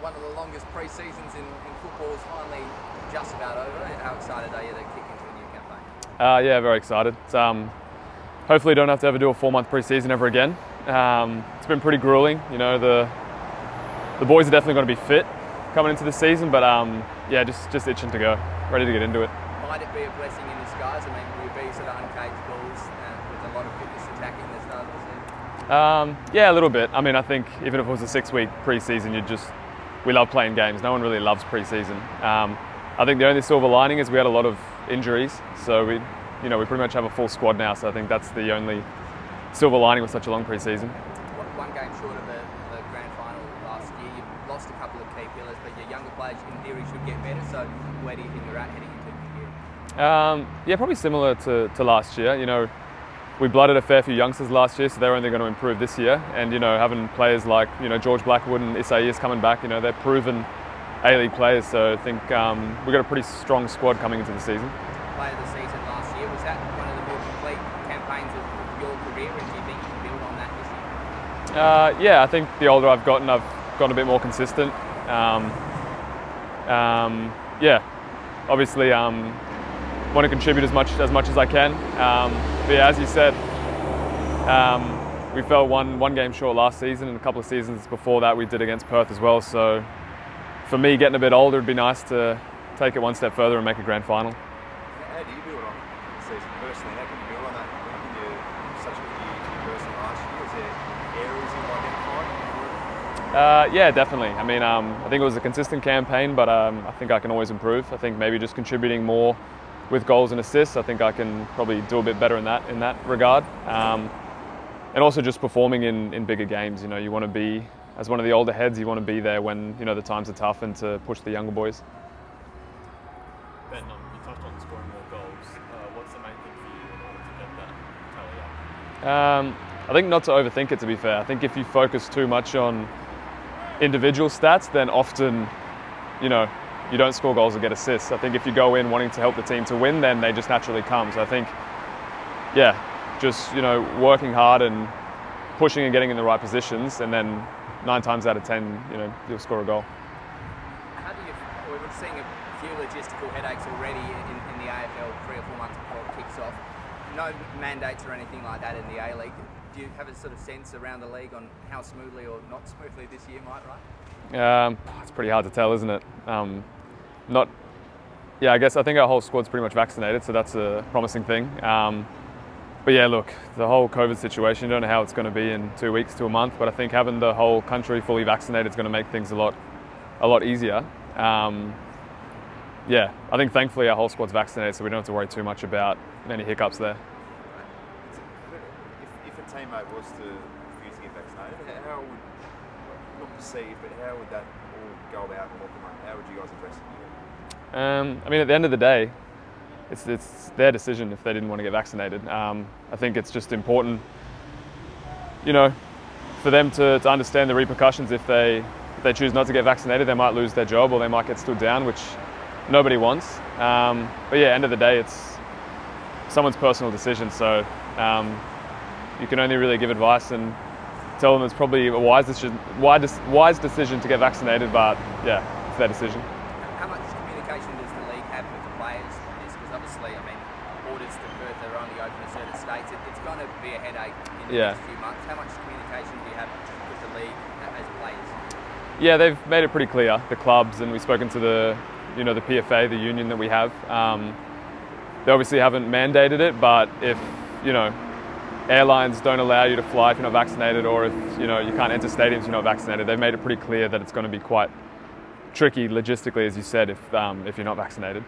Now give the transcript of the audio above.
one of the longest pre-seasons in football is finally just about over. How excited are you to kick into a new campaign? Yeah, very excited. Hopefully don't have to ever do a 4-month pre-season ever again. It's been pretty grueling. You know, the boys are definitely going to be fit coming into the season, but yeah, just itching to go, ready to get into it. Might it be a blessing in disguise? I mean, will you be sort of uncaged balls with a lot of fitness attacking the start of the season? Yeah, a little bit. I mean, I think even if it was a 6-week pre-season, we love playing games. No one really loves pre-season. I think the only silver lining is we had a lot of injuries, so we pretty much have a full squad now. So I think that's the only silver lining with such a long pre-season. One game short of the grand final last year, you lost a couple of key pillars, but your younger players in theory should get better. So where do you think you're at heading into the year? Yeah, probably similar to last year. You know, we blooded a fair few youngsters last year, so they're only going to improve this year. And you know, having players like George Blackwood and Isuzu coming back, they're proven A-League players. So I think we've got a pretty strong squad coming into the season. Player of the season last year, was that one of the more complete campaigns of your career, and do you think you can build on that this year? Yeah, I think the older I've gotten a bit more consistent. Yeah, obviously want to contribute as much as I can. But yeah, as you said, we fell one game short last season, and a couple of seasons before that we did against Perth as well. So for me, getting a bit older, it'd be nice to take it one step further and make a grand final. How do you build on the season personally? How can you build on that? You're such a good year for you personally last year. Is there areas you've identified? Yeah, definitely. I mean, I think it was a consistent campaign, but I think I can always improve. I think maybe just contributing more with goals and assists. I think I can probably do a bit better in that regard. And also just performing in bigger games. You want to be, as one of the older heads, you want to be there when the times are tough and to push the younger boys. Ben, you touched on scoring more goals. What's the main thing for you in order to get that tally up? I think not to overthink it, to be fair. I think if you focus too much on individual stats, then often, you don't score goals or get assists. I think if you go in wanting to help the team to win, then they just naturally come. So I think, yeah, just, working hard and pushing and getting in the right positions, and then 9 times out of 10, you'll score a goal. How do you, we're seeing a few logistical headaches already in the AFL 3 or 4 months before it kicks off. No mandates or anything like that in the A-League. Do you have a sort of sense around the league on how smoothly or not smoothly this year might run? It's pretty hard to tell, isn't it? I think our whole squad's pretty much vaccinated, so that's a promising thing. But yeah, look, the whole COVID situation, you don't know how it's going to be in 2 weeks to a month, but I think having the whole country fully vaccinated is going to make things a lot easier. Yeah, I think thankfully our whole squad's vaccinated, so we don't have to worry too much about any hiccups there. If a teammate was to refuse to get vaccinated, how would, not perceived, but how would that all go about and how would you guys address it? I mean, at the end of the day, it's their decision if they didn't want to get vaccinated. I think it's just important, for them to understand the repercussions. If they choose not to get vaccinated, they might lose their job or they might get stood down, which nobody wants. But yeah, end of the day, it's someone's personal decision. So you can only really give advice and tell them it's probably a wise decision to get vaccinated. But yeah, it's their decision. How much communication does the league have with the players on this? Because obviously, I mean, borders to Perth are only open to certain states. It's going to be a headache in the next few months. How much communication do you have with the league as players? Yeah, they've made it pretty clear, the clubs, and we've spoken to the PFA, the union that we have. They obviously haven't mandated it, but if, airlines don't allow you to fly if you're not vaccinated, or if, you can't enter stadiums if you're not vaccinated, they've made it pretty clear that it's going to be quite tricky logistically, as you said, if you're not vaccinated.